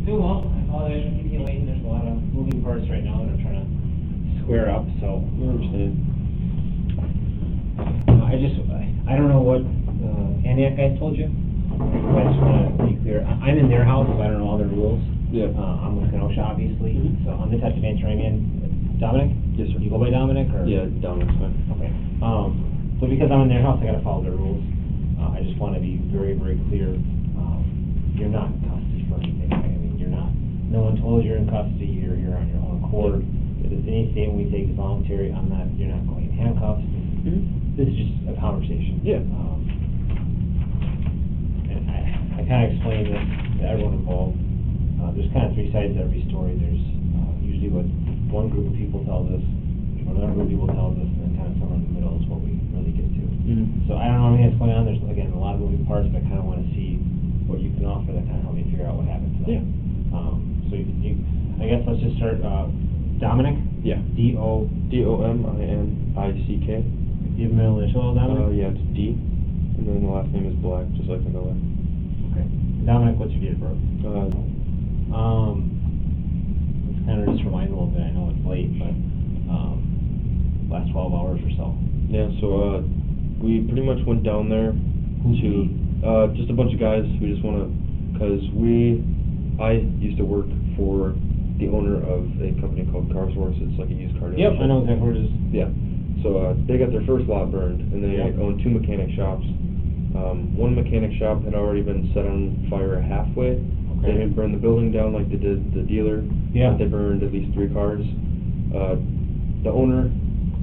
Doing well. I apologize for keeping you waiting. There's a lot of moving parts right now that I'm trying to square up, so. I understand. I don't know what Antioch guys told you. I just want to be clear. I'm in their house, so I don't know all their rules. Yeah. I'm with Kenosha, obviously, Mhm. so I'm the type of answering in. Dominick? Yes, sir. You go by Dominick, or? Yeah, Dominick's fine. Okay. So because I'm in their house, I gotta follow their rules. I just wanna be very, very clear. You're not in custody for anything. I mean, you're not. No one told you you're in custody. You're here on your own accord. Any statement we take is voluntary. You're not going in handcuffs. This is just a conversation. Yeah. And I kinda explained this to everyone involved. There's kind of three sides to every story. There's usually what one group of people tells us, what another group of people tells us, and then kind of somewhere in the middle is what we really get to. So I don't know anything that's going on. There's, again, a lot of moving parts, but I kind of want to see what you can offer that kind of help me figure out what happened to them. So I guess let's just start, Dominick? Yeah. Dominick. Do you have a middle initial, Dominick? Yeah, it's D, and then the last name is Black, just like my color. Okay. Dominick, what's your date of birth? Let's kind of just rewind a little bit. I know it's late, but last 12 hours or so. Yeah, so we pretty much went down there to just a bunch of guys. We just want to, because I used to work for the owner of a company called Cars Wars. It's like a used car dealership. Yep, I know exactly where it is. Yeah. So they got their first lot burned, and they own two mechanic shops. One mechanic shop had already been set on fire halfway. Okay. They didn't burn the building down like they did the dealer. Yeah. But they burned at least 3 cars. The owner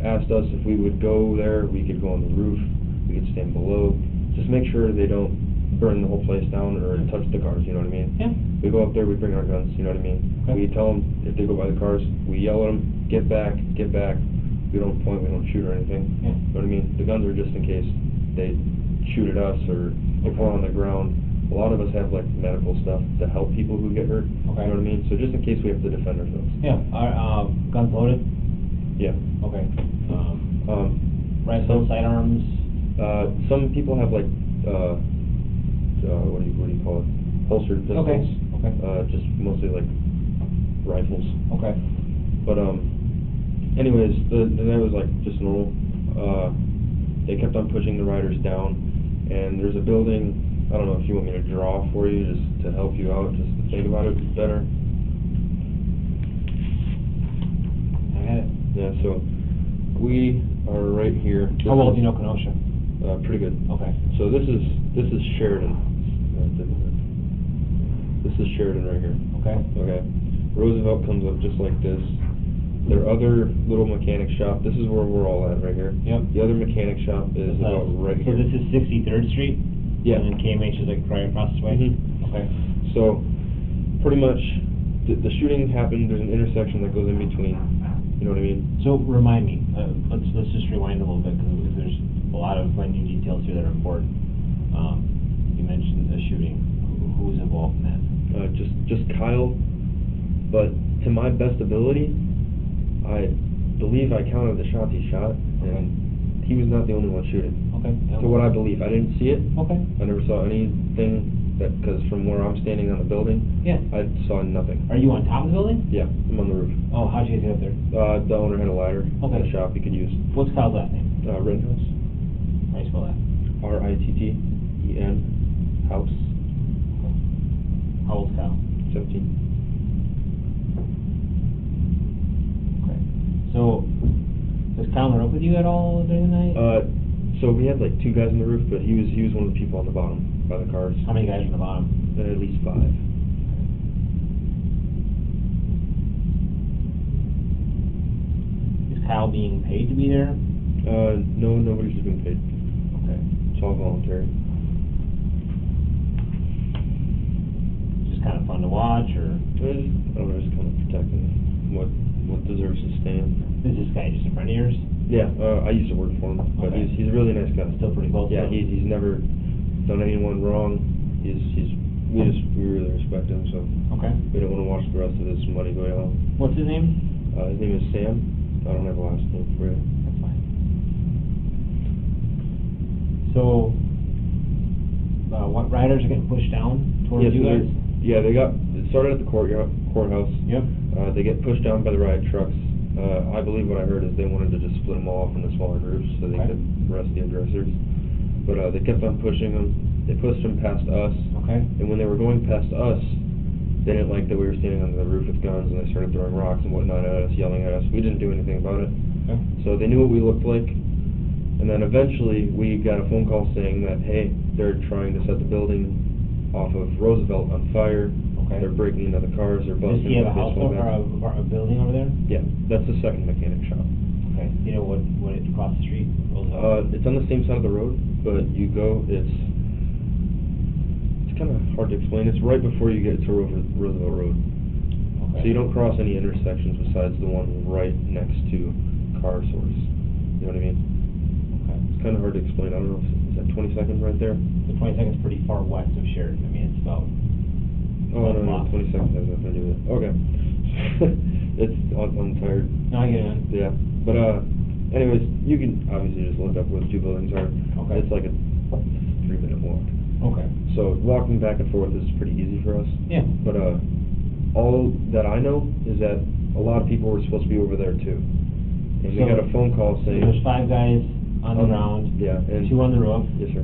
asked us if we would go there. We could go on the roof. We could stand below. Just make sure they don't burn the whole place down or touch the cars. You know what I mean? Yeah. We go up there. We bring our guns. You know what I mean? Okay. We tell them if they go by the cars. We yell at them, get back, get back. We don't point. We don't shoot or anything. Yeah. You know what I mean? The guns are just in case they shoot at us or they fall on the ground. A lot of us have like medical stuff to help people who get hurt. Okay. You know what I mean? So just in case we have to defend ourselves. Yeah. Are guns loaded? Yeah. Okay. Rifles, sidearms? Some people have like, what do you call it? Holstered pistols. Okay. Okay. Just mostly like rifles. Okay. But anyways, the night was like just normal. They kept on pushing the riders down, and there's a building. I don't know if you want me to draw for you, just to help you out, just to think about it better. I got it. Yeah, so we are right here. How well do you know Kenosha? Pretty good. Okay. So this is Sheridan. This is Sheridan right here. Okay. Okay. Roosevelt comes up just like this. Their other little mechanic shop, this is where we're all at right here. Yep. The other mechanic shop is about right So here. this is 63rd Street? Yeah. And then KMH is like right across the way? Okay. So, pretty much, the shooting happened, there's an intersection that goes in between, you know what I mean? So remind me, let's just rewind a little bit, because there's a lot of minute details here that are important. You mentioned the shooting. Who was involved in that? Just Kyle, but to my best ability, I believe I counted the shots he shot, and he was not the only one shooting. Okay. To what I believe. I didn't see it. Okay. I never saw anything because from where I'm standing on the building, Yeah. I saw nothing. Are you on top of the building? Yeah, I'm on the roof. Oh, how'd you get up there? The owner had a ladder in Okay. the shop he could use. What's Kyle's last name? Rittenhouse. How do you spell that? Ritten. House. How old's Kyle? 17. Okay. So, does Kyle run up with you at all during the night? So we had like 2 guys on the roof, but he was one of the people on the bottom by the cars. How many guys are on the bottom? At least 5. Is Kyle being paid to be there? No, nobody's being paid. Okay. It's all voluntary. Just kind of fun to watch, or I don't know, just kind of protecting what deserves to stand. is this guy just a friend of yours? Yeah, I used to work for him, but Okay. he's a really nice guy. Still pretty close? Yeah, to him? he's never done anyone wrong. We really respect him, so Okay. we don't want to watch the rest of his money go out. What's his name? His name is Sam. I don't have a last name for you. That's fine. So, what riders are getting pushed down towards Yes, you so guys? Yeah, it started at the courthouse. Yep. They get pushed down by the riot trucks. I believe what I heard is they wanted to just split them all off into smaller groups so they Okay. could arrest the aggressors. But they kept on pushing them. They pushed them past us. Okay. And when they were going past us, they didn't like that we were standing on the roof with guns, and they started throwing rocks and whatnot at us, yelling at us. We didn't do anything about it. Okay. So they knew what we looked like. And then eventually we got a phone call saying that, hey, they're trying to set the building off of Roosevelt on fire. Okay. They're breaking into the cars, they're Does busting he have a into house basement or vents. a building over there? Yeah, that's the second mechanic shop. Okay. You know what it across the street? Roosevelt? It's on the same side of the road, but you go, it's kind of hard to explain. It's right before you get to Roosevelt Road. Okay. So you don't cross any intersections besides the one right next to Car Source. You know what I mean? Okay. It's kind of hard to explain. I don't know, is that 22nd right there? The 22nd is pretty far west of Sheridan. I mean, it's about. Oh, no, 22nd has nothing to do with it. Okay. I'm tired. No, I get it. Yeah, but anyways, you can obviously just look up where the two buildings are. Okay. It's like a 3-minute walk. Okay. So walking back and forth is pretty easy for us. Yeah. But all that I know is that a lot of people were supposed to be over there too. And we So- got a phone call saying... There's 5 guys on the ground. Yeah. And 2 on the roof. Yes, sir.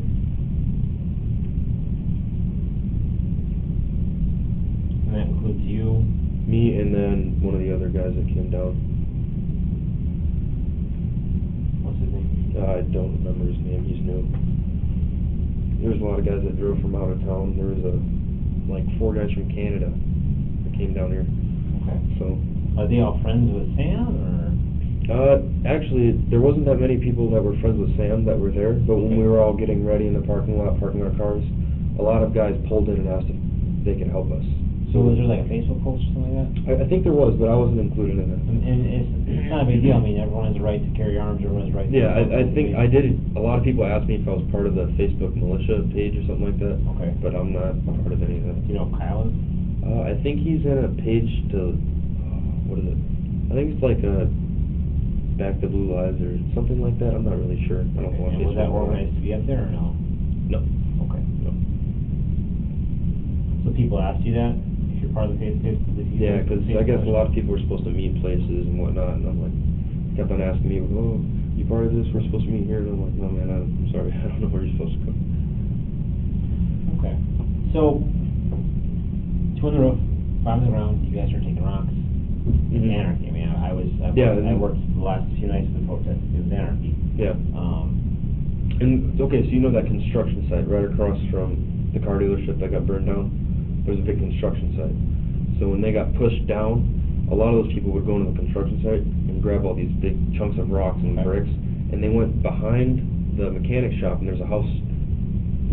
And that includes you. Me and then one of the other guys that came down. What's his name? I don't remember his name. He's new. There was a lot of guys that drove from out of town. There was like 4 guys from Canada that came down here. Okay. So, Are they all friends with Sam, or? actually, there wasn't that many people that were friends with Sam that were there, but when we were all getting ready in the parking lot, parking our cars, a lot of guys pulled in and asked if they could help us. So was there like a Facebook post or something like that? I think there was, but I wasn't included in it. And it's not a big deal. I mean, everyone has a right to carry arms. Everyone has a right to... Yeah, I think I did. A lot of people asked me if I was part of the Facebook militia page or something like that. Okay. But I'm not part of any of that. Do you know if Kyle is? I think he's in a page to, what is it? I think it's like a Back to Blue Lives or something like that. I'm not really sure. I don't know what And was that Facebook organized to be up there or no? No. Okay. No. So people asked you that? If you're part of the Facebook? Yeah, because I guess a lot of people were supposed to meet places and whatnot, and I'm like, kept on asking me, oh, you part of this? We're supposed to meet here. And I'm like, no, man, I'm sorry. I don't know where you're supposed to go. Okay. So, 2 on the roof, 5 on the ground, you guys are taking rocks. It's anarchy. I mean, I worked the last few nights of the protest. It was anarchy. Yeah. And, okay, so you know that construction site right across from the car dealership that got burned down? There's a big construction site. So when they got pushed down, a lot of those people would go into the construction site and grab all these big chunks of rocks and bricks, and they went behind the mechanic shop, and there's a house,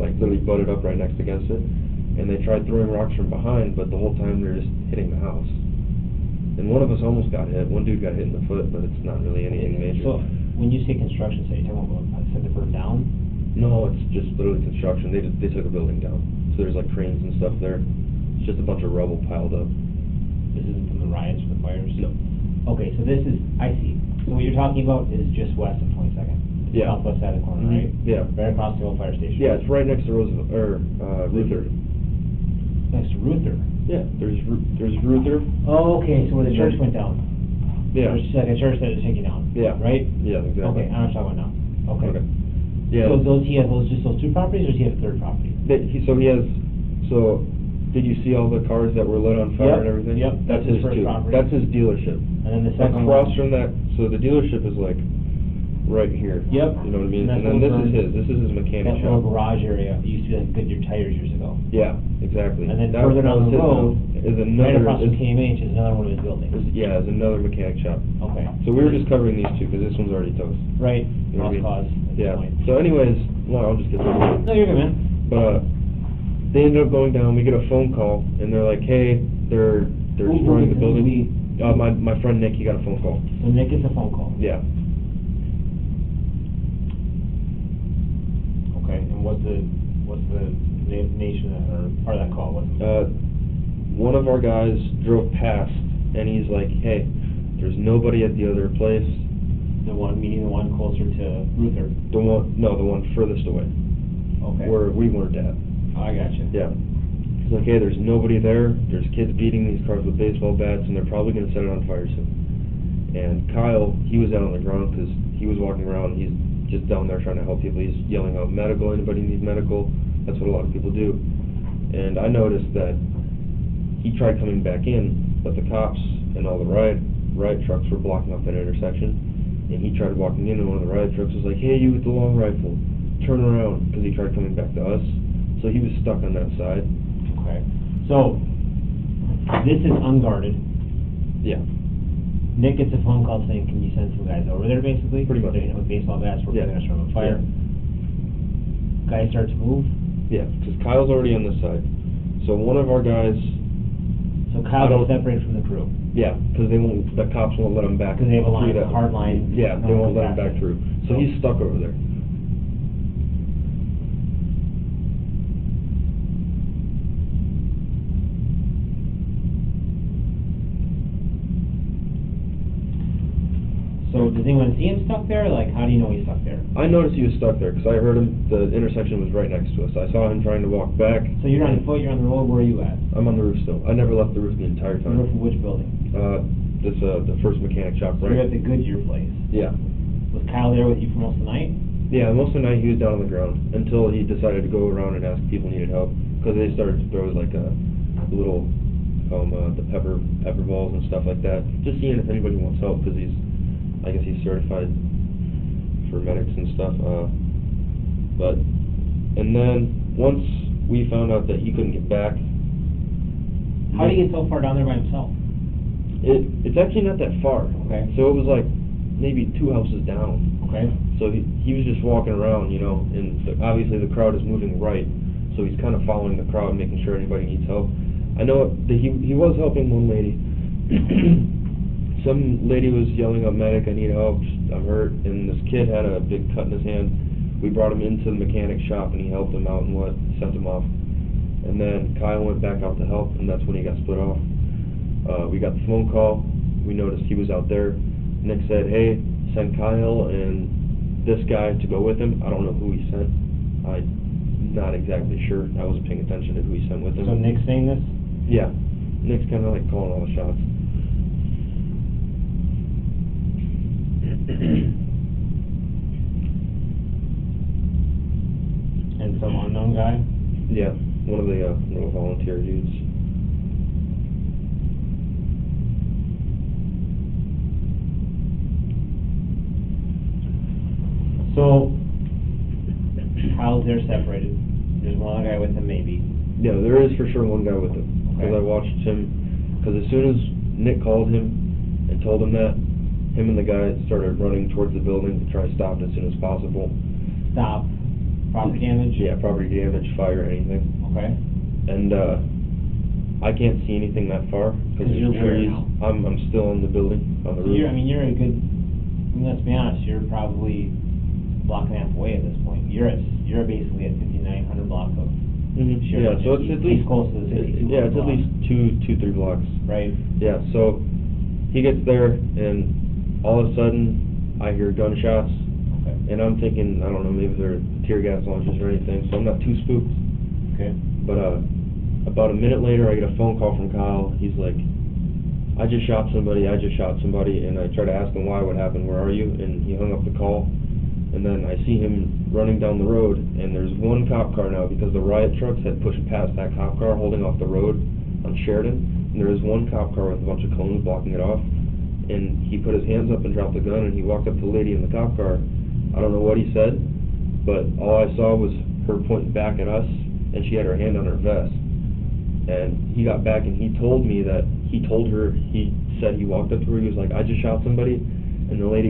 like, literally butted up right next against it, and they tried throwing rocks from behind, but the whole time they're just hitting the house. And one of us almost got hit. One dude got hit in the foot, but it's not really anything major. So, when you say construction site, you're talking about set the burn down? No, it's just literally construction. They took a building down. So there's like cranes and stuff there. It's just a bunch of rubble piled up. This isn't from the riots or the fires? No. Okay, so this is, I see. So what you're talking about is just west of 22nd? Yeah. Southwest side of the corner, right? Yeah. Right across the old fire station? Yeah, it's right next to Roosevelt, or Ruther. Next to Ruther? Yeah, there's Ruther. Oh, okay, so where the church went down? Yeah. There's like a church that is taking down? Yeah. Right? Yeah, exactly. Okay, I know what you're talking about now. Okay. Okay. Yeah. So he has just those 2 properties, or does he have a 3rd property? Did you see all the cars that were lit on fire Yep, and everything? yep, That's his first too. property. That's his dealership. And then the second Across one? from that, so the dealership is like right here. Yep. You know what I mean? And And that's then this over is his. This is his mechanic That little shop. garage area, it used to be like Goodyear Tires years ago. Yeah, exactly. And then That further down was the his, road, is right another. across from is- KMH is another one of his buildings. Yeah, is another mechanic shop. Okay. So we were just covering these two because this one's already toast. Right, You know what I lost mean? cause at this Yeah. point. So anyways, no, I'll just get through it. No, you're good, man. But they ended up going down. We get a phone call, and they're like, "Hey, they're destroying the building." My friend Nick, he got a phone call. So Nick gets a phone call. Yeah. Okay, and what's the nation or part of that call? One of our guys drove past, and he's like, "Hey, there's nobody at the other place." The one, meaning the one closer to Ruther? The one furthest away, Okay. where we weren't at. Oh, I gotcha. Yeah. He's like, hey, there's nobody there. There's kids beating these cars with baseball bats, and they're probably going to set it on fire soon. And Kyle, he was down on the ground because he was walking around. He's just down there trying to help people. He's yelling out, medical, anybody need medical? That's what a lot of people do. And I noticed that he tried coming back in, but the cops and all the riot trucks were blocking off that intersection. And he tried walking in, and one of the riot trucks was like, hey, you with the long rifle, turn around, because he tried coming back to us. So he was stuck on that side. Okay. So, this is unguarded. Yeah. Nick gets a phone call saying, can you send some guys over there, basically? Pretty much. They're hitting with baseball bats, we're Yeah. going to start a fire. Yeah. Guys start to move. Yeah, because Kyle's already on this side. So one of our guys... So Kyle gets separated from the crew. Yeah, because the cops won't let him back. Because they have a line, through a hard line. Yeah, they won't let him back through. So he's stuck over there. So does anyone see him stuck there? Like, how do you know he's stuck there? I noticed he was stuck there because I heard him. The intersection was right next to us. I saw him trying to walk back. So you're on foot, you're on the road, where are you at? I'm on the roof still. I never left the roof the entire The time. roof of which building? This the first mechanic shop, So right? you're at the Goodyear place. Yeah. Was Kyle there with you for most of the night? Yeah, most of the night he was down on the ground until he decided to go around and ask if people needed help because they started to throw like little the pepper balls and stuff like that. Just seeing if anybody wants help because I guess he's certified for medics and stuff. And then once we found out that he couldn't get back. How did he get so far down there by himself? It's actually not that far. Okay. So it was like maybe 2 houses down. Okay. So he was just walking around, and obviously the crowd is moving right, so he's kind of following the crowd, making sure anybody needs help. I know that he was helping one lady. Some lady was yelling out, medic, I need help, I'm hurt, and this kid had a big cut in his hand. We brought him into the mechanic shop, and he helped him out and sent him off. And then Kyle went back out to help, and that's when he got split off. We got the phone call, we noticed he was out there. Nick said, hey, send Kyle and this guy to go with him. I don't know who he sent. I'm not exactly sure. I wasn't paying attention to who he sent with him. So Nick's saying this? Yeah. Nick's kind of like calling all the shots. And some unknown guy? Yeah, one of the little volunteer dudes. So, Kyle's there separated. There's one other guy with him, maybe. Yeah, there is for sure one guy with him. Because Okay. I watched him. Because as soon as Nick called him and told him that, him and the guy started running towards the building to try to stop it as soon as possible. Stop. Property damage? Yeah, property damage, fire, anything. Okay. And I can't see anything that far because 'Cause you're there's where trees. now? I'm still on the building, on the So roof. you're a good, let's be honest, you're probably a block and a half away at this point. You're basically at 5900 block of Mhm. Sheridan. Yeah, so it's at least close to the 6200 yeah, it's at block. least two, 3 blocks. Right? Yeah, so he gets there, and all of a sudden, I hear gunshots, Okay. and I'm thinking, I don't know, maybe they're tear gas launchers or anything, so I'm not too spooked. Okay. But about a minute later, I get a phone call from Kyle. He's like, I just shot somebody, and I try to ask him why, what happened, where are you? And he hung up the call, and then I see him running down the road, and there's one cop car now, because the riot trucks had pushed past that cop car holding off the road on Sheridan, and there was one cop car with a bunch of cones blocking it off, and he put his hands up and dropped the gun, and he walked up to the lady in the cop car. I don't know what he said, but all I saw was her pointing back at us, and she had her hand on her vest. And he got back and he told me that he said he walked up to her, he was like, I just shot somebody, and the lady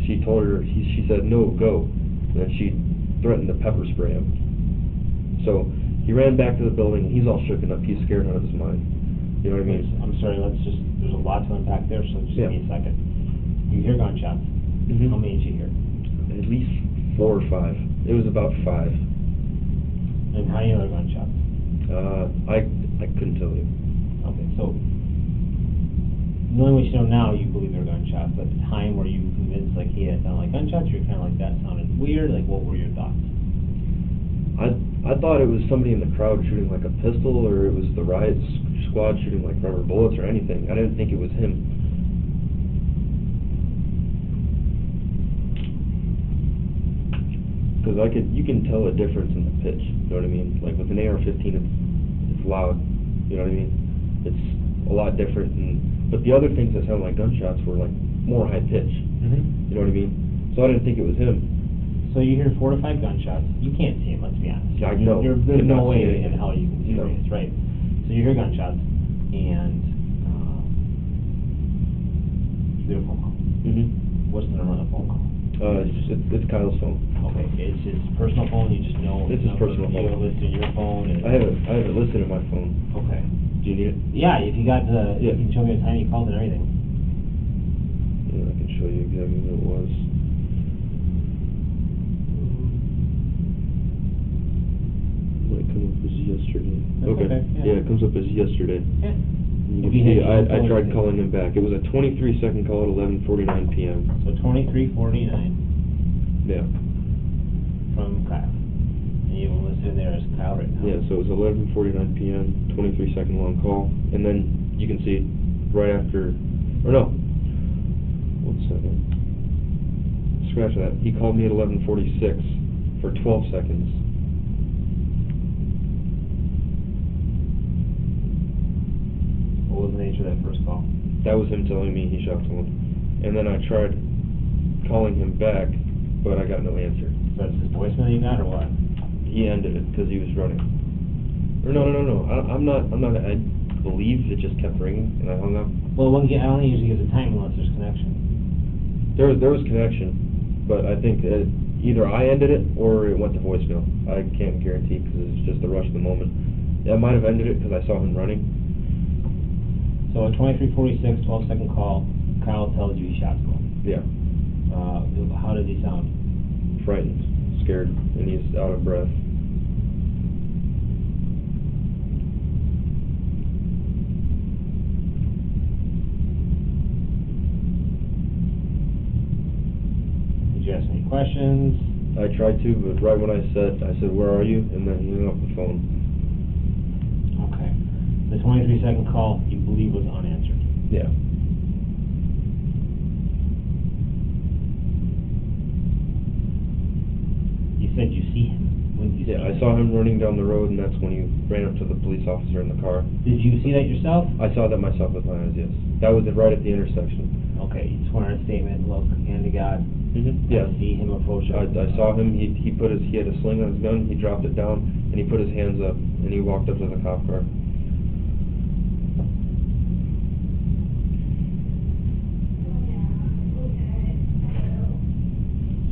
she told her, she said, no, go. And then she threatened to pepper spray him. So he ran back to the building, and he's all shooken up, he's scared out of his mind. You know what I mean? I'm sorry, there's a lot to unpack there, so just give me a second. You hear gunshots. Mhm. How many did you hear? At least 4 or 5. It was about 5. And how many other gunshots? I couldn't tell you. Okay, so, knowing what you know now, you believe they're gunshots, but at the time, were you convinced, like, hey, that sounded like gunshots, you're kind of like, that sounded weird, like, what were your thoughts? I thought it was somebody in the crowd shooting like a pistol, or it was the riot squad shooting like rubber bullets or anything. I didn't think it was him. Because you can tell a difference in the pitch, you know what I mean? Like with an AR-15, it's loud, you know what I mean? It's a lot different, but the other things that sound like gunshots were like more high pitch, you know what I mean? So I didn't think it was him. So you hear 4 to 5 gunshots, you can't see him, let's be honest. I know. There's no way see in hell you can see it, right? So you hear gunshots, and you get a phone call. What's the number on the phone call? It's Kyle's phone. Okay, it's his personal phone, you just know. It's his personal phone. You have it listed in your phone. I have it listed in my phone. Okay. Do you need it? Yeah, if you got Yeah. you can show me the time you called and everything. Yeah, I can show you exactly what it was. Might come up as yesterday. That's okay, yeah. Yeah, it comes up as yesterday. Yeah. You If can you see, hit your I phone, tried you can- calling him back. It was a 23-second call at 11:49 p.m. So 2349 Yeah. from Kyle. And you will listen there as Kyle right now. Yeah, so it was 11:49 p.m., 23-second long call, and then you can see right after, or no, 1 second. Scratch that. He called me at 11:46 for 12 seconds. What was the nature of that first call? That was him telling me he shot someone. And then I tried calling him back, but I got no answer. So that's his voicemail you got, or what? He ended it because he was running. Or no. I'm not. I believe it just kept ringing, and I hung up. Well, I don't usually give the time unless there's connection. There was connection, but I think either I ended it or it went to voicemail. I can't guarantee because it's just the rush of the moment. Yeah, I might have ended it because I saw him running. So at 2346, 12-second call, Kyle tells you he shot someone. Yeah. How does he sound? Frightened, scared, and he's out of breath. Did you ask any questions? I tried to, but right when I said, "Where are you?" and then he hung up the phone. Okay. The 23-second call, you believe, was unanswered. Yeah. You said you see him. When did you see Yeah, I him? saw him running down the road, and that's when he ran up to the police officer in the car. Did you see that yourself? I saw that myself with my eyes, yes. That was right at the intersection. Okay, you sworn a statement, look, hand to God. Yeah. I see him approach. I saw him, he had a sling on his gun, he dropped it down, and he put his hands up, and he walked up to the cop car.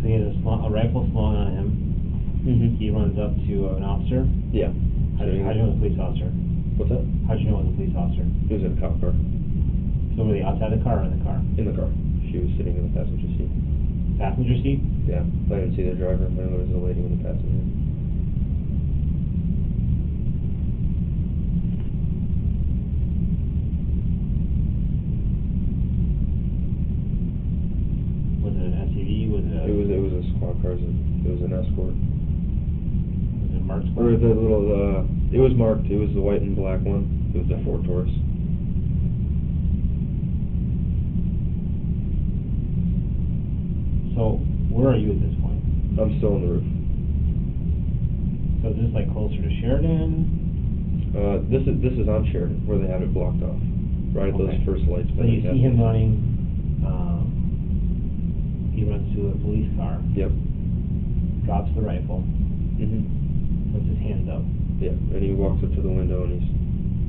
So he has a rifle slung on him. He runs up to an officer. Yeah. How'd you know it was a police officer? What's that? How'd you know it was a police officer? He was in a cop car. So were they outside the car or in the car? In the car. She was sitting in the passenger seat. Passenger seat? Yeah. I didn't see the driver, I know there was a lady in the passenger. Was it an SUV? It was a squad car. It was an escort. Was it marked? Or the little, it was marked. It was the white and black one. It was the Ford Taurus. So, where are you at this point? I'm still on the roof. So is this like closer to Sheridan? This is on Sheridan, where they have it blocked off. Right at those Okay. first lights. So you see him running, he runs to a police car, Yep. drops the rifle, puts his hands up. Yeah, and he walks up to the window and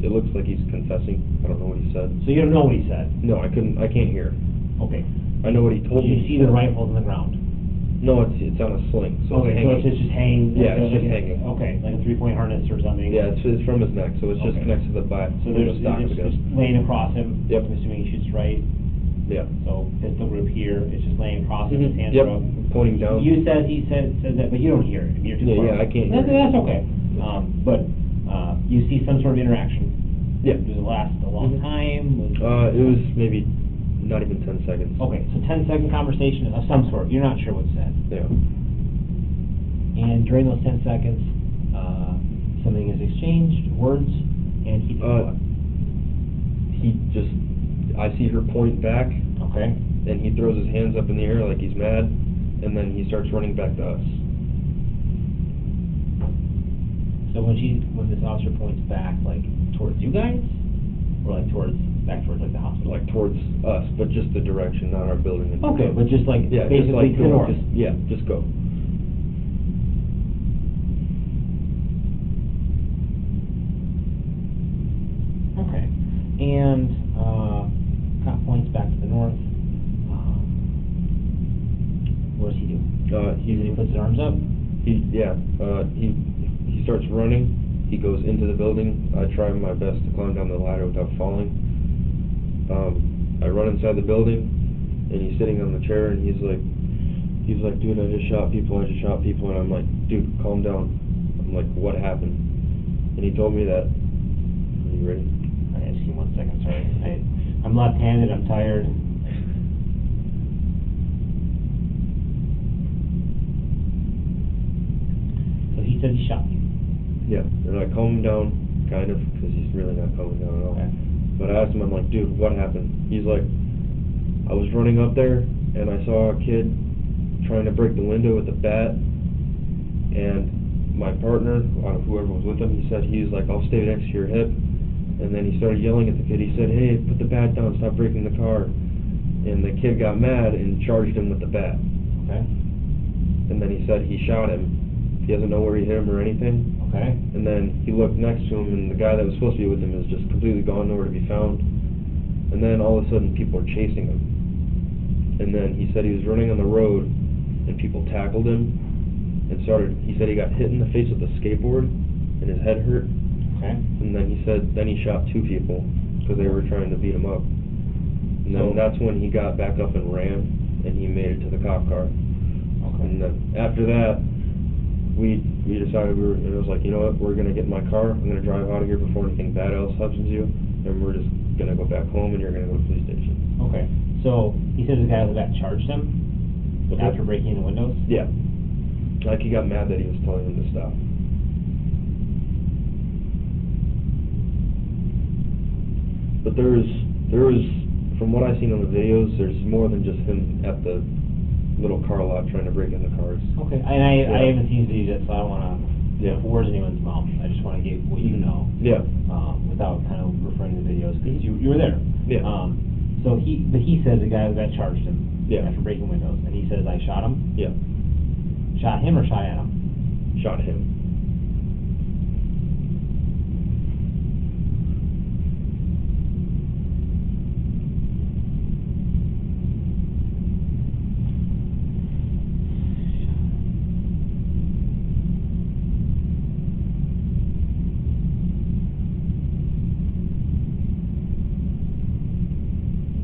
it looks like he's confessing. I don't know what he said. So you don't know what he said? No, I can't hear. Okay. I know what he told me. You see the rifle on the ground? No, it's on a sling. So Okay, so it's just hanging? Yeah, it's like just hanging. Okay, like a 3-point harness or something? Yeah, it's from his neck, so it's just Okay. connected to the back. So where there's, the stock it's goes. just laying across him? Yep. I'm assuming he shoots right? Yeah. So pistol grip here, it's just laying across him, his hands Yep, are up. pointing down. He said that, but you don't hear it, you're too far. Yeah, I can't hear it. That's okay. But you see some sort of interaction? Yeah. Does it last a long time? It was maybe not even 10 seconds. Okay, so 10-second conversation of some sort, you're not sure what's said. Yeah. And during those 10 seconds, something is exchanged, words, and he did what? I see her point back, Okay. and he throws his hands up in the air like he's mad, and then he starts running back to us. So when this officer points back, like, towards you guys? Or like back towards like the hospital? Like towards us, but just the direction, not our building. Okay, but just like, yeah, basically just like to the north? Just go. Okay. And, cop points back to the north. What does he do? He puts his arms up? He starts running. He goes into the building. I try my best to climb down the ladder without falling. I run inside the building, and he's sitting on the chair, and he's like, dude, I just shot people, and I'm like, dude, calm down. I'm like, what happened? And he told me that. Are you ready? Alright, just give me 1 second, sorry. I'm left-handed, I'm tired. So he said he shot you? Yeah, and I calm him down, kind of, because he's really not calming down at all. Okay. But I asked him, I'm like, dude, what happened? He's like, I was running up there, and I saw a kid trying to break the window with a bat, and my partner, whoever was with him, he said, he's like, I'll stay next to your hip. And then he started yelling at the kid. He said, hey, put the bat down, stop breaking the car. And the kid got mad and charged him with the bat. Okay. And then he said he shot him. He doesn't know where he hit him or anything. Okay. And then he looked next to him, and the guy that was supposed to be with him is just completely gone, nowhere to be found. And then all of a sudden, people are chasing him. And then he said he was running on the road, and people tackled him, and he said he got hit in the face with a skateboard, and his head hurt. Okay. And then he said, then he shot 2 people, because they were trying to beat him up. And then that's when he got back up and ran, and he made it to the cop car. Okay. And then after that, we decided it was like, you know what, we're going to get in my car, I'm going to drive out of here before anything bad else happens to you, and we're just going to go back home, and you're going to go to the police station. Okay. So he says the guy with the bat charged him after breaking in the windows? Yeah. Like he got mad that he was telling him to stop. But there was, from what I've seen on the videos, there's more than just him at the little car lot trying to break in the cars. Okay, and I haven't seen videos yet, so I don't want to put words in anyone's mouth. I just want to get what you know. Yeah. Without kind of referring to the videos, because you were there. Yeah. So he says the guy that charged him after breaking windows, and he says, I shot him? Yeah. Shot him or shot at him? Shot him.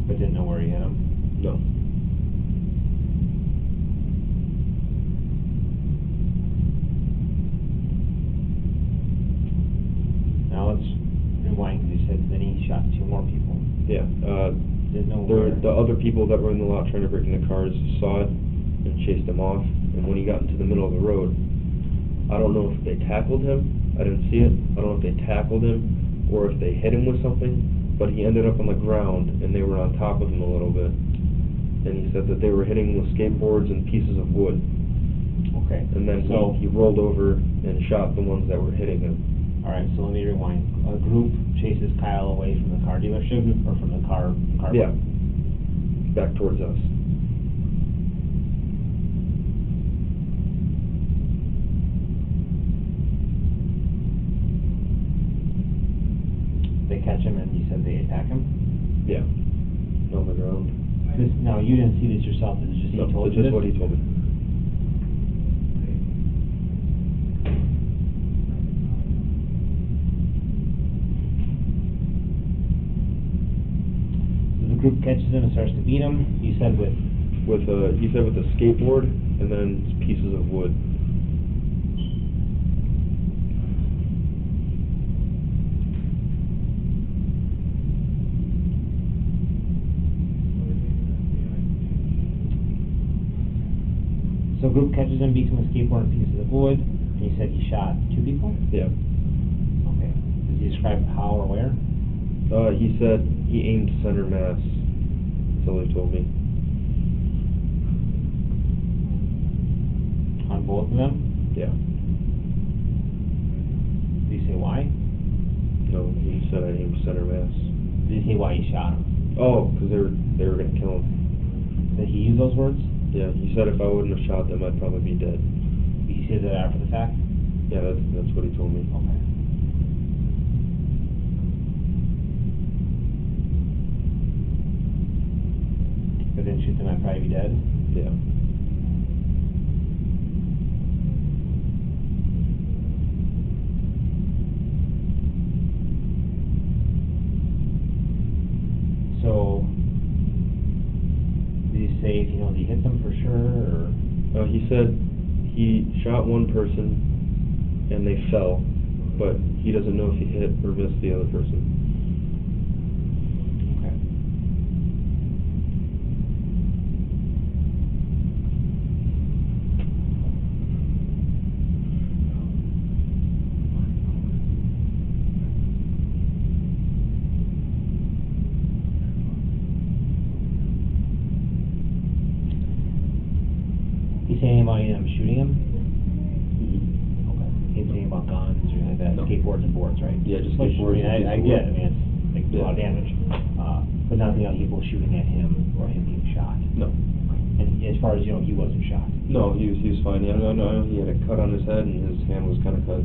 But didn't know where he hit him? No. Now let's rewind, because you said then he shot 2 more people. Yeah. Didn't know where. The other people that were in the lot trying to break in the cars saw it and chased him off. And when he got into the middle of the road, I don't know if they tackled him. I didn't see it. I don't know if they tackled him or if they hit him with something. But he ended up on the ground, and they were on top of him a little bit. And he said that they were hitting him with skateboards and pieces of wood. Okay. And then he rolled over and shot the ones that were hitting him. All right, so let me rewind. A group chases Kyle away from the car dealership, or from the car Yeah. park? Back towards us. They catch him, and you said they attack him? Yeah. On the ground. No, you didn't see this yourself, this is just No, he told this you is this? what he told me. So the group catches him and starts to beat him, you said with? He said with a skateboard and then pieces of wood. So group catches him, beats him with a skateboard and pieces of wood, and you said he shot 2 people? Yeah. Okay. Does he describe how or where? He said he aimed center mass. That's all he told me. On both of them? Yeah. Did he say why? No, he said I aimed center mass. Did he say why he shot him? Oh, because they were gonna kill him. Did he use those words? Yeah, he said if I wouldn't have shot them, I'd probably be dead. Did he say that after the fact? Yeah, that's what he told me. Okay. If I didn't shoot them, I'd probably be dead? Yeah. So, did he say if he knows he hit them for sure, or? He said he shot one person and they fell, but he doesn't know if he hit or missed the other person. Okay. He say anything about any of them shooting him? Okay. He didn't say anything about guns or anything like that? No. Skateboards and boards, right? Yeah, just Which, skateboards I mean, and I just get it, I boards. mean, it's like a lot of Yeah. damage. But nothing about people shooting at him or him being shot. No. And as far as you know, he wasn't shot. No, he was fine. Yeah, I know he had a cut on his head and his hand was kind of cut.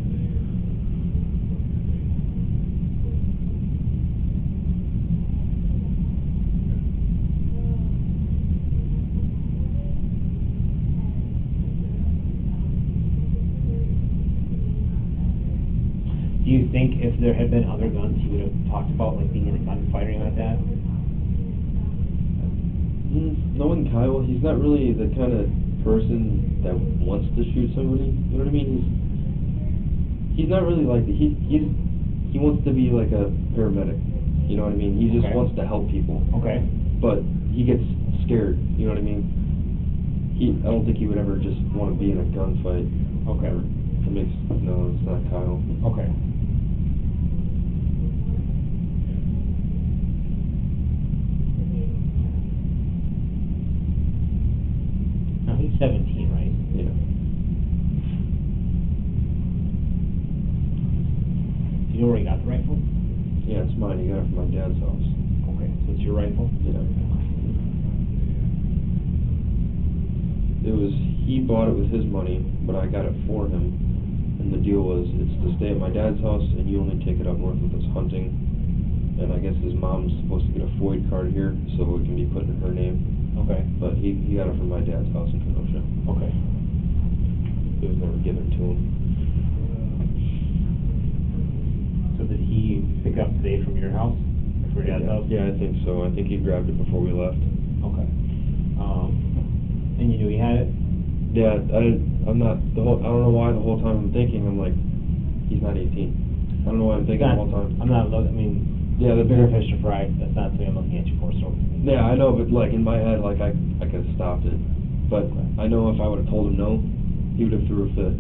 Do you think if there had been other guns, he would have talked about like being in a gunfight or anything like that? Knowing Kyle, he's not really the kind of person that wants to shoot somebody. You know what I mean? He's not really like he wants to be like a paramedic. You know what I mean? He just Okay. wants to help people. Okay. But he gets scared. You know what I mean? I don't think he would ever just want to be in a gunfight. Okay. No, it's not Kyle. Okay. Now he's 17, right? Yeah. Do you know where he got the rifle? Yeah, it's mine. He got it from my dad's house. Okay, so it's your rifle? Yeah. He bought it with his money, but I got it for him. And the deal was, it's to stay at my dad's house, and you only take it up north with us hunting. And I guess his mom's supposed to get a FOID card here, so it can be put in her name. Okay. But he got it from my dad's house in Kenosha. Okay. It was never given to him. So did he pick it up today from your house? Or from your dad's house? Yeah, I think so. I think he grabbed it before we left. Okay. And you knew he had it? Yeah, I don't know why the whole time I'm thinking, I'm like, he's not 18. I don't know why I'm thinking the whole time. I'm not looking, I mean, Yeah, the bigger fish to fry, that's not something I'm looking at you for, so. Yeah, I know, but like in my head, like I could have stopped it. But I know if I would have told him no, he would have threw a fit.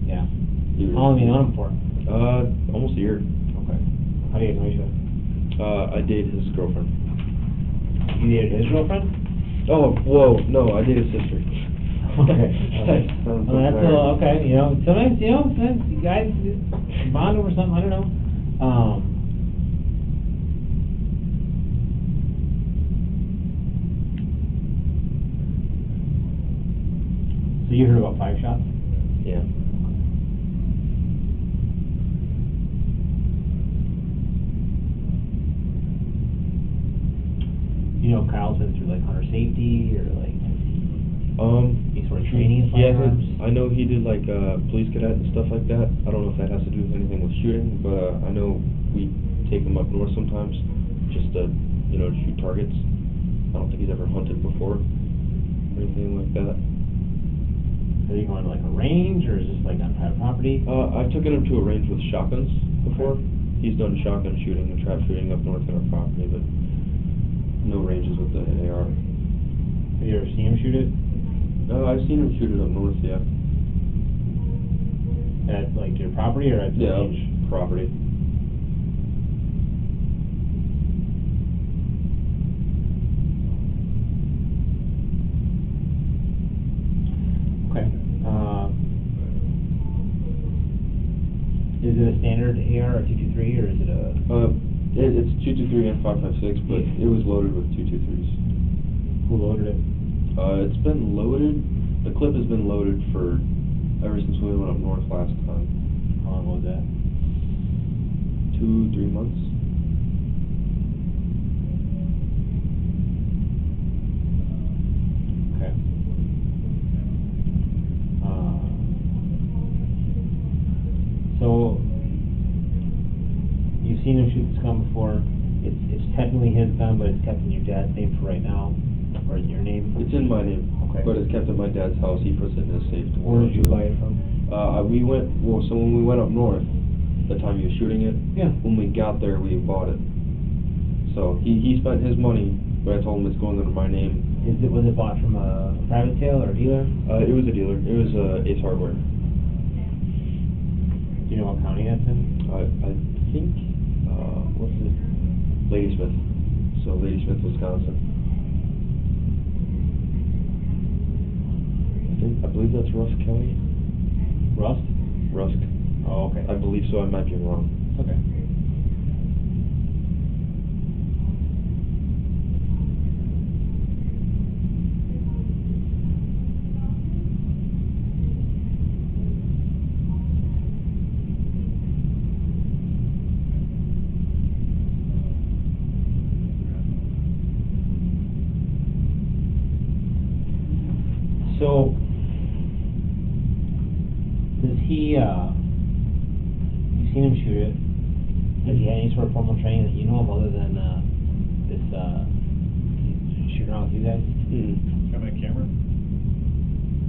Yeah. He would've- How long have you known him for? Almost a year. Okay. How do you guys know each other? I dated his girlfriend. You dated his girlfriend? Oh, whoa, no, I dated his sister. Okay. Sounds Well, that's a better. little, okay, sometimes you guys bond over something, I don't know. So you heard about 5 shots? Yeah. You know, Kyle's been through like hunter safety or like any sort of training in Yeah, firearms? I know he did like police cadet and stuff like that. I don't know if that has to do with anything with shooting, but I know we take him up north sometimes just to, shoot targets. I don't think he's ever hunted before or anything like that. Are you going to like a range or is this like on private property? I've taken him to a range with shotguns before. He's done shotgun shooting and trap shooting up north on our property, but no ranges with the AR. Have you ever seen him shoot it? I've seen him shoot it up north, yeah. At, like, your property or at the Yeah, range? property. Okay. Is it a standard AR or 223, or is it a... It's 223 and 5.56, but Yeah. it was loaded with 223s. Who loaded it? It's been loaded, the clip has been loaded for, ever since we went up north last time. How long was that? 2-3 months. Okay. So, you've seen him shoot this gun before. It's technically his gun, but it's kept in your dad's name for right now, or in your name? It's in my name, Okay. but it's kept at my dad's house, he puts it in his safe. Where did you buy it from? So when we went up north, the time he was shooting it, Yeah. when we got there, we bought it. So he spent his money, but I told him it's going under my name. Was it bought from a private sale or a dealer? It was a dealer, it was Ace Hardware. Do you know what county that's in? I think, what's it? Ladysmith. So Ladysmith, Wisconsin. I believe that's Rusk County. Rust? Rusk. Oh, okay. I believe so, I might be wrong. Okay. So, does he, you've seen him shoot it, has he had any sort of formal training that you know of other than, this, he's shooting around with you guys? Mm-hmm. Got my camera?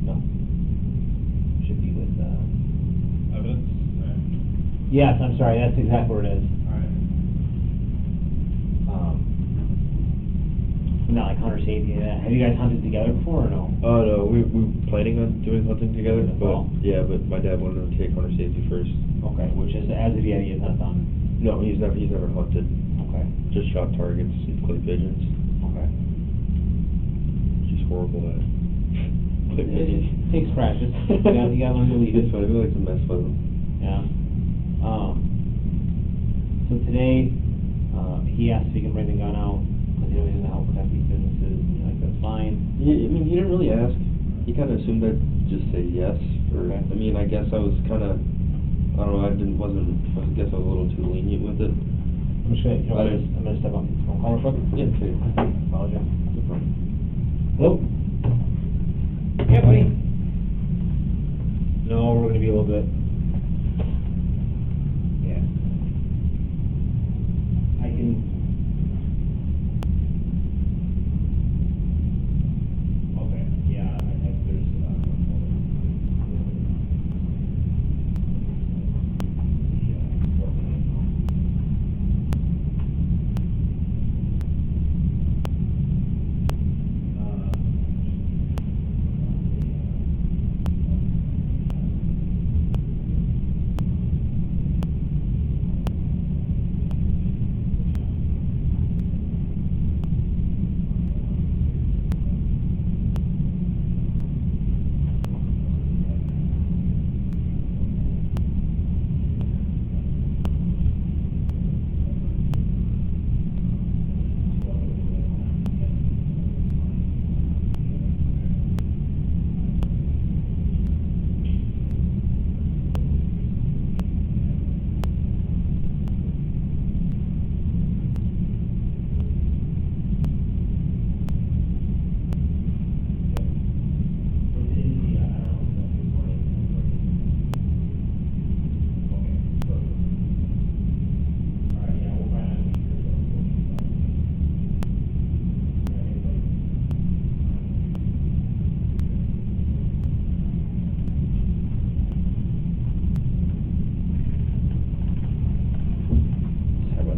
No. Should be with, Evidence? Alright. yes, I'm sorry, that's exactly where it is. Alright. Not like hunter safety and that. Have you guys hunted together before or no? No, we were planning on doing hunting together, In the but, fall? yeah, but my dad wanted to take hunter safety first. Okay, which is, as of yet, he has not done. No, he's never hunted, Okay, just shot targets and clip pigeons. okay. She's horrible at it. Clip It pigeons. takes practice. You gotta learn to lead it. It's fun, we like to mess with them. Yeah. So today, he asked if he can bring the gun out, because he knows he's gonna help protect these businesses, and you're like, that's fine. I mean, he didn't really ask. He kind of assumed I'd just say yes, or, Okay. I mean, I guess I was kind of, I don't know, I guess I was a little too lenient with it. I'm just gonna, I'm gonna step up the phone call real quick. Yeah, okay. Apologize. No problem. Hello? Yeah, buddy? No, we're gonna be a little bit. Yeah. I can. Okay, yeah,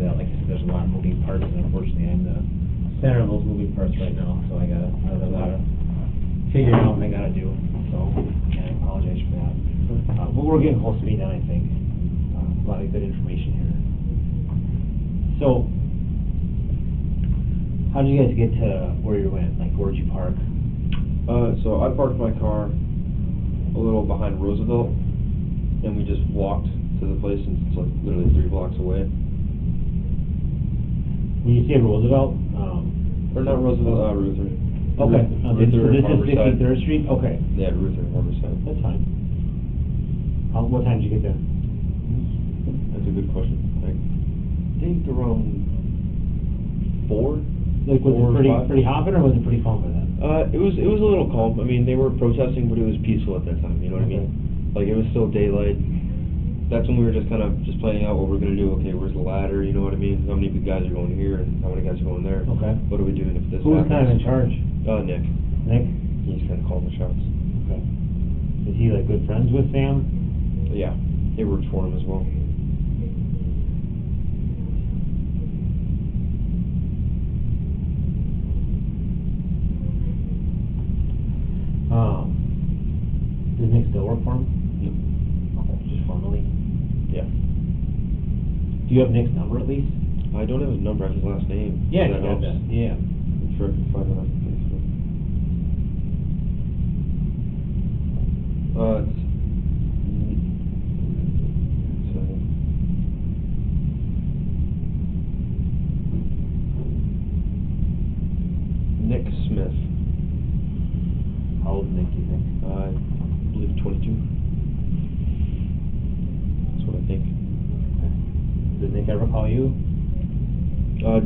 there's, there's a lot of moving parts, and unfortunately, I'm the center of those moving parts right now, so I have a lot of figuring out what I gotta do, so, yeah, I apologize for that. But we're getting close to being done, I think. A lot of good information here. So, how did you guys get to where you went? Like, where'd you park? So I parked my car a little behind Roosevelt, and we just walked to the place, and it's like literally 3 blocks away. When you say Roosevelt, Or not Roosevelt, Ruther. okay, so this is Harborside. 63rd Street? Okay, Yeah, Ruther, Harborside. that's fine. What time did you get there? That's a good question. I think around 4. Like, was 4 or it 5. pretty hopping, or was it pretty calm by then? It was a little calm. I mean, they were protesting, but it was peaceful at that time. You know what I mean? Like, it was still daylight. That's when we were just kind of just planning out what we're gonna do. Okay, where's the ladder? You know what I mean? How many guys are going here, and how many guys are going there? Okay. What are we doing if this Who was kind of in happens? charge? Nick. Nick? He's kind of calling the shots. Okay. Is he like good friends with Sam? Yeah, it works for him as well. Does Nick still work for him? No. Okay, just formally. Yeah. Do you have Nick's number at least? I don't have his number. I have his last name. Yeah, That you got helps. that. Yeah. I'm sure I can find it on Facebook. It's Nick Smith. How old is Nick, do you think? I believe 22. That's what I think. Did Nick ever call you?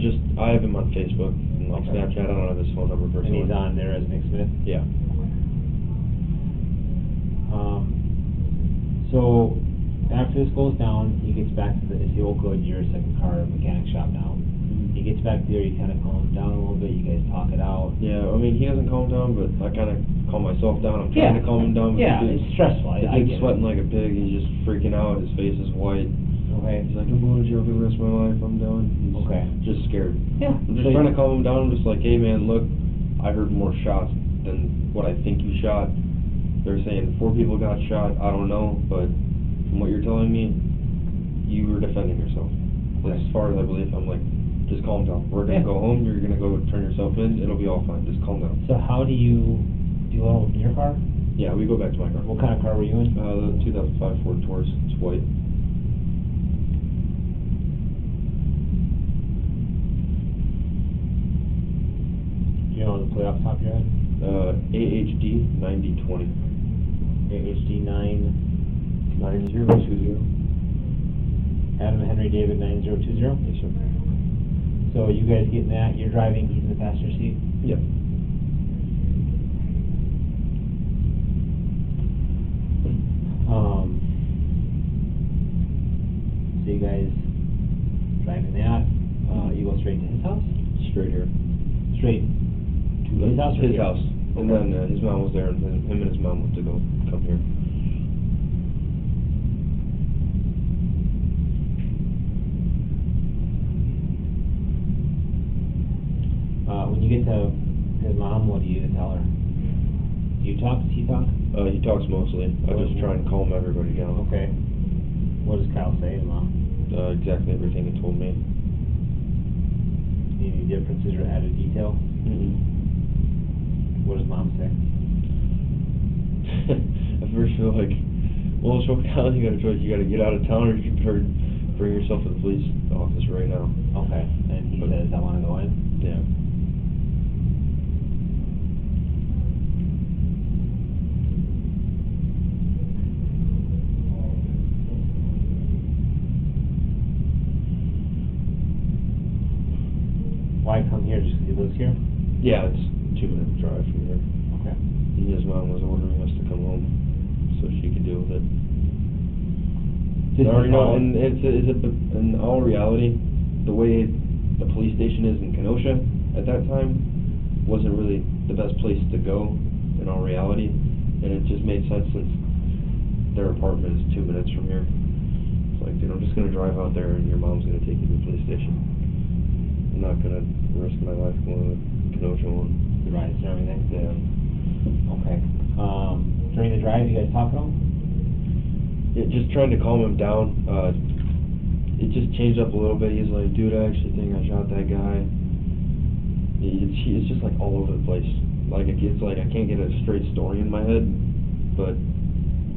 Just, I have him on Facebook and like Okay. Snapchat. I don't have his phone number And personally. he's on there as Nick Smith? Yeah. So, after this goes down, he gets back to it's the old Goodyear second car mechanic shop now. He gets back there, he kind of calms down a little bit, you guys talk it out. Yeah, I mean, he doesn't calm down, but I kind of calm myself down. I'm Yeah. trying to calm him down. But Yeah, the dude's- it's stressful, The I dude's get it. sweating like a pig. He's just freaking out. His face is white. Okay. He's like, I'm going to jail for the rest of my life. I'm done. He's Okay. just scared. Yeah. I'm just trying to calm him down. I'm just like, hey man, look, I heard more shots than what I think you shot. They're saying 4 people got shot. I don't know, but from what you're telling me, you were defending yourself. As far as I believe, I'm like, just calm down. We're gonna Yeah. go home. You're gonna go turn yourself in. It'll be all fine. Just calm down. So how do you let him in your car? Yeah, we go back to my car. What kind of car were you in? The 2005 Ford Taurus. It's white. Do you know the plate off the top of your head? AHD 9020. AHD 9, 9020. Adam Henry David 9020? Yes, sir. So you guys getting that, you're driving, he's in the passenger seat? Yep. So you guys driving that, you go straight to his house? Straight here. Straight to his house or His here? house. And then his mom was there, and then him and his mom went to go come here. When you get to his mom, what do you tell her? Do you talk? Does he talk? He talks mostly. I just try and calm everybody down. Okay. What does Kyle say, his mom? Exactly everything he told me. Any differences or added detail? Mm-hmm. What does mom say? I first feel like, well, show Kyle, you got a choice. You got to get out of town, or you better bring yourself to the police office right now. Okay. And he says, I want to go in? Yeah. Why come here? Just because he lives here? Yeah, it's a 2-minute drive from here. Okay. And his mom was ordering us to come home so she could deal with it. This Or, is you know, how- and in all reality, the way the police station is in Kenosha at that time wasn't really the best place to go in all reality, and it just made sense since their apartment is 2 minutes from here. It's like, dude, I'm just gonna drive out there, and your mom's gonna take you to the police station. I'm not gonna risk my life going to Kenosha one. The rides and everything? Yeah. Okay. During the drive, you guys talk at all? Yeah, just trying to calm him down. It just changed up a little bit. He's like, dude, I actually think I shot that guy. It's just like all over the place. Like it's like I can't get a straight story in my head. But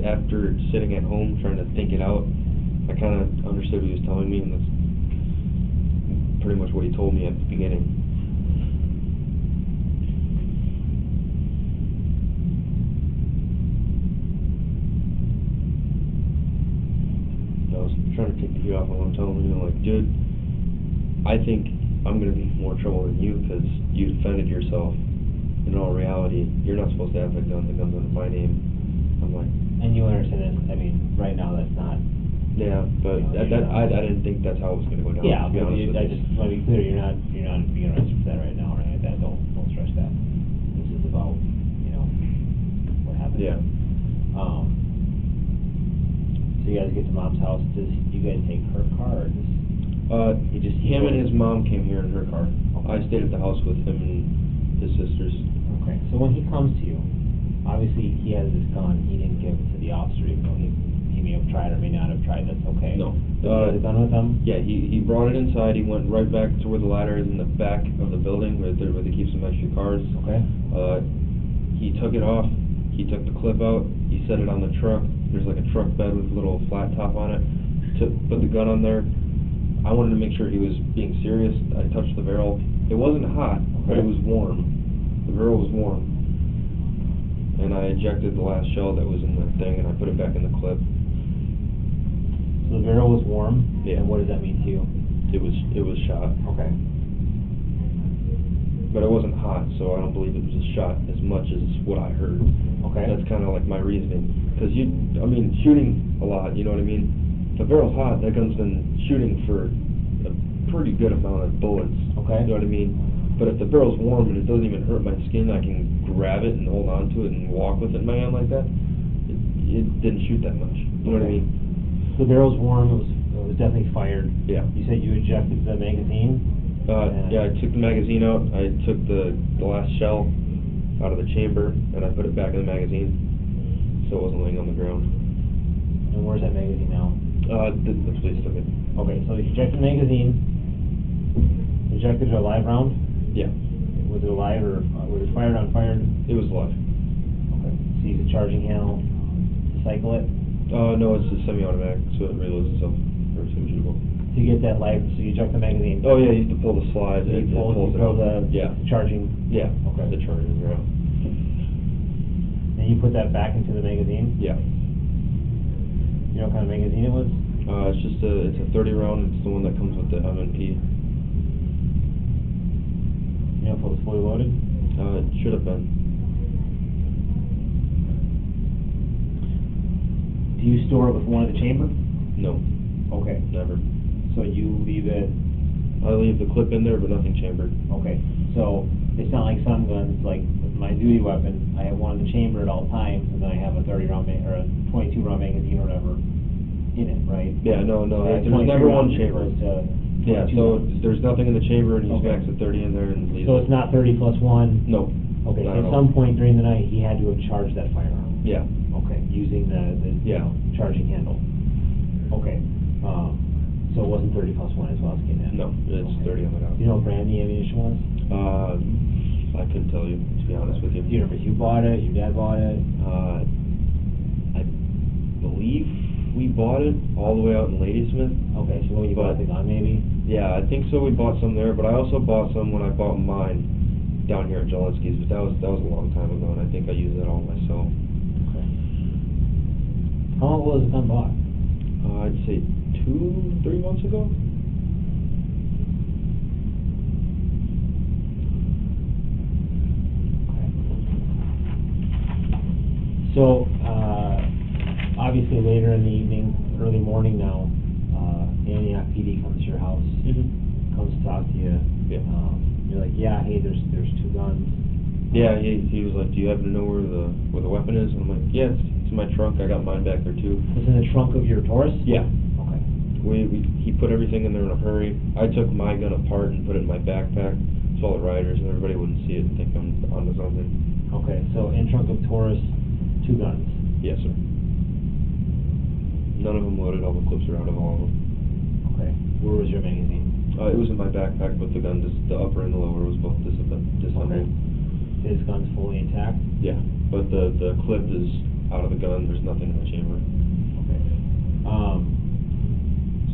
after sitting at home trying to think it out, I kind of understood what he was telling me, and that's pretty much what he told me at the beginning. I was trying to take the heat off while I'm telling him, like, dude, I think I'm going to be in more trouble than you because you defended yourself. In all reality, you're not supposed to have that gun. The gun's under my name. I'm like... And you understand this, I mean, right now that's not... Yeah, but I didn't think that's how it was going to go down, Yeah, to be but honest with I you. just want to be clear, you're not being arrested for that right now, right? Don't stress that. This is about, what happened. Yeah. So you guys get to mom's house, you guys take her car, or just... Him and his mom came here in her car. I stayed at the house with him and his sisters. Okay, so when he comes to you, obviously he has this gun, he didn't give it to the officer, even though he may have tried or may not have tried, that's okay. No. But he has a gun with him? Yeah, he brought it inside. He went right back to where the ladder is in the back of the building, where they keep some extra cars. Okay. He took it off. He took the clip out. He set it on the truck. There's like a truck bed with a little flat top on it. Put the gun on there. I wanted to make sure he was being serious. I touched the barrel. It wasn't hot, but it was warm. The barrel was warm. And I ejected the last shell that was in the thing, and I put it back in the clip. So the barrel was warm? Yeah. And what does that mean to you? It was shot. Okay. But it wasn't hot, so I don't believe it was a shot as much as what I heard. Okay. That's kind of like my reasoning. Because shooting a lot, you know what I mean? If the barrel's hot, that gun's been shooting for a pretty good amount of bullets. Okay. You know what I mean? But if the barrel's warm and it doesn't even hurt my skin, I can grab it and hold on to it and walk with it in my hand like that. It didn't shoot that much. You know what I mean? The barrel's warm, it was definitely fired. Yeah. You said you ejected the magazine? Yeah, I took the magazine out. I took the last shell out of the chamber, and I put it back in the magazine, so it wasn't laying on the ground. And where's that magazine now? The police took it. Okay, so you ejected the magazine, ejected a live round? Yeah. Was it alive or was it fired, unfired? It was live. Okay. So you use a charging handle to cycle it? No, it's a semi-automatic, so it reloads itself for shootable. To get that live, so you eject the magazine? Oh yeah, you have to pull the slide. So you It pull pulls it out. the Yeah. charging? Yeah. Okay. The chargers are out. And you put that back into the magazine? Yeah. You know what kind of magazine it was? It's a 30 round. It's the one that comes with the M&P. You know if it was fully loaded? It should have been. Do you store it with one in the chamber? No, Okay. never. So you leave it, I leave the clip in there, but nothing chambered. okay. So it's not like some guns, like with my duty weapon, I have one in the chamber at all times, and then I have a 30 round or a 22 round magazine or whatever in it, right? Yeah, no, So that's there's 23 never one rounds as chamber. opposed to Yeah, 22 so rounds. there's nothing in the chamber, and he Okay. smacks a 30 in there and leaves So it. it's not 30 plus 1? No. Okay, so not at all. some point during the night, he had to have charged that firearm? Yeah. Okay, using the Yeah. charging handle? Okay, so it wasn't 30 plus 1 is what I was getting at? No, it's Okay. 30 on the dot. Do you know what brand the ammunition was? I couldn't tell you, to be honest with you. Do you remember if you bought it, your dad bought it? I believe we bought it all the way out in Ladysmith. Okay, so when you bought the gun maybe? Yeah, I think so. We bought some there, but I also bought some when I bought mine down here at Jelinski's, but that was a long time ago, and I think I used that all myself. Okay. How long was the gun bought? I'd say 2-3 months ago. So, obviously later in the evening, early morning now, Antioch PD comes to your house, comes to talk to you. Yeah. You're like, yeah, hey, there's 2 guns. Yeah, he was like, do you happen to know where the weapon is? And I'm like, yeah, it's in my trunk. I got mine back there too. It's in the trunk of your Taurus? Yeah. Okay. He put everything in there in a hurry. I took my gun apart and put it in my backpack so all the riders and everybody wouldn't see it and think I'm onto something. Okay, so in trunk of Taurus, 2 guns. Yes, sir. None of them loaded. All the clips are out of all of them. Okay, where was your magazine? It was in my backpack, but the gun, the upper and the lower was both disassembled. Okay. His gun's fully intact? Yeah, but the clip is out of the gun. There's nothing in the chamber. Okay.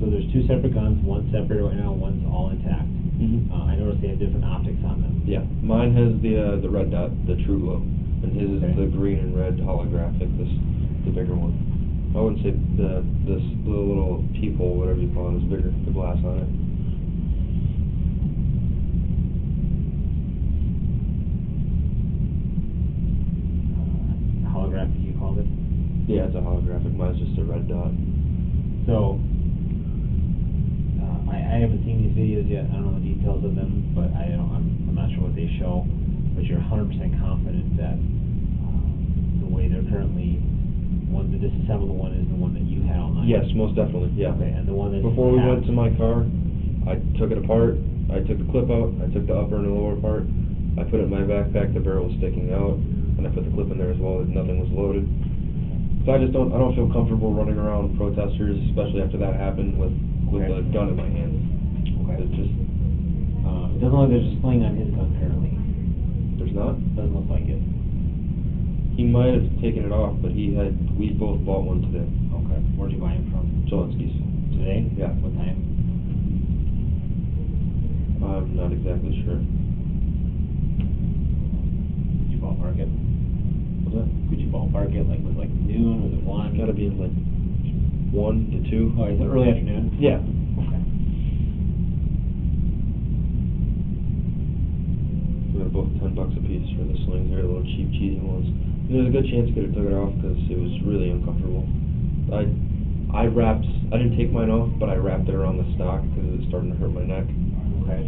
So there's 2 separate guns, one's separated right now, one's all intact. Mm-hmm. I noticed they have different optics on them. Yeah, mine has the red dot, the true glow, and his is the green and red holographic. The bigger one. I wouldn't say the little peephole, whatever you call it, is bigger. The glass on it. Holographic, you called it? Yeah, it's a holographic. Mine's just a red dot. So, I haven't seen these videos yet. I don't know the details of them, but I'm not sure what they show. But you're 100% confident that the way they're currently, the disassembled one is the one that you had all night? Yes, most definitely. Yeah. Okay, and the one that's before we went intact- to my car, I took it apart. I took the clip out. I took the upper and the lower part. I put it in my backpack. The barrel was sticking out, and I put the clip in there as well. Nothing was loaded. So I don't feel comfortable running around protesters, especially after that happened with Okay. a gun in my hand. Okay. It's just it doesn't look like there's a sling on his gun currently. there's not. Doesn't look like it. He might have taken it off, but we both bought one today. Okay. Where'd you buy him from? Zelensky's. Today? Yeah. What time? I'm not exactly sure. Did you ballpark it? What's that? Could you ballpark it? Like, was it like noon? Was it 1? It's gotta be in like 1 to 2. Oh, is it early afternoon? Yeah. Okay. They're both $10 a piece for the slings. They're the little cheap, cheesy ones. And there's a good chance I could have took it off because it was really uncomfortable. I didn't take mine off, but I wrapped it around the stock because it was starting to hurt my neck. Okay.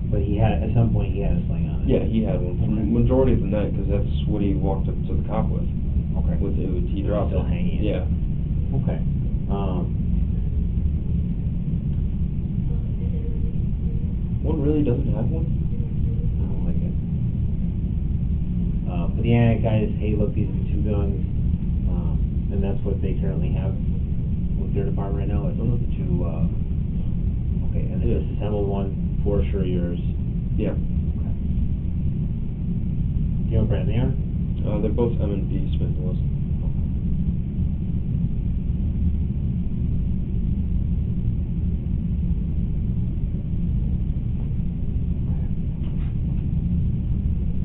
But at some point he had a sling on it? Yeah, he had one. For the majority of the night because that's what he walked up to the cop with. Okay. He dropped Still it. hanging? Yeah. Okay. One really doesn't have one? I don't like it. But the Antioch guys, hey, look, these are the 2 guns, and that's what they currently have with their department right now. It's those are the 2. Okay, and the disassembled one, for sure yours. Yeah. Okay. Do you know what brand they are? They're both M&P Smith & Wesson.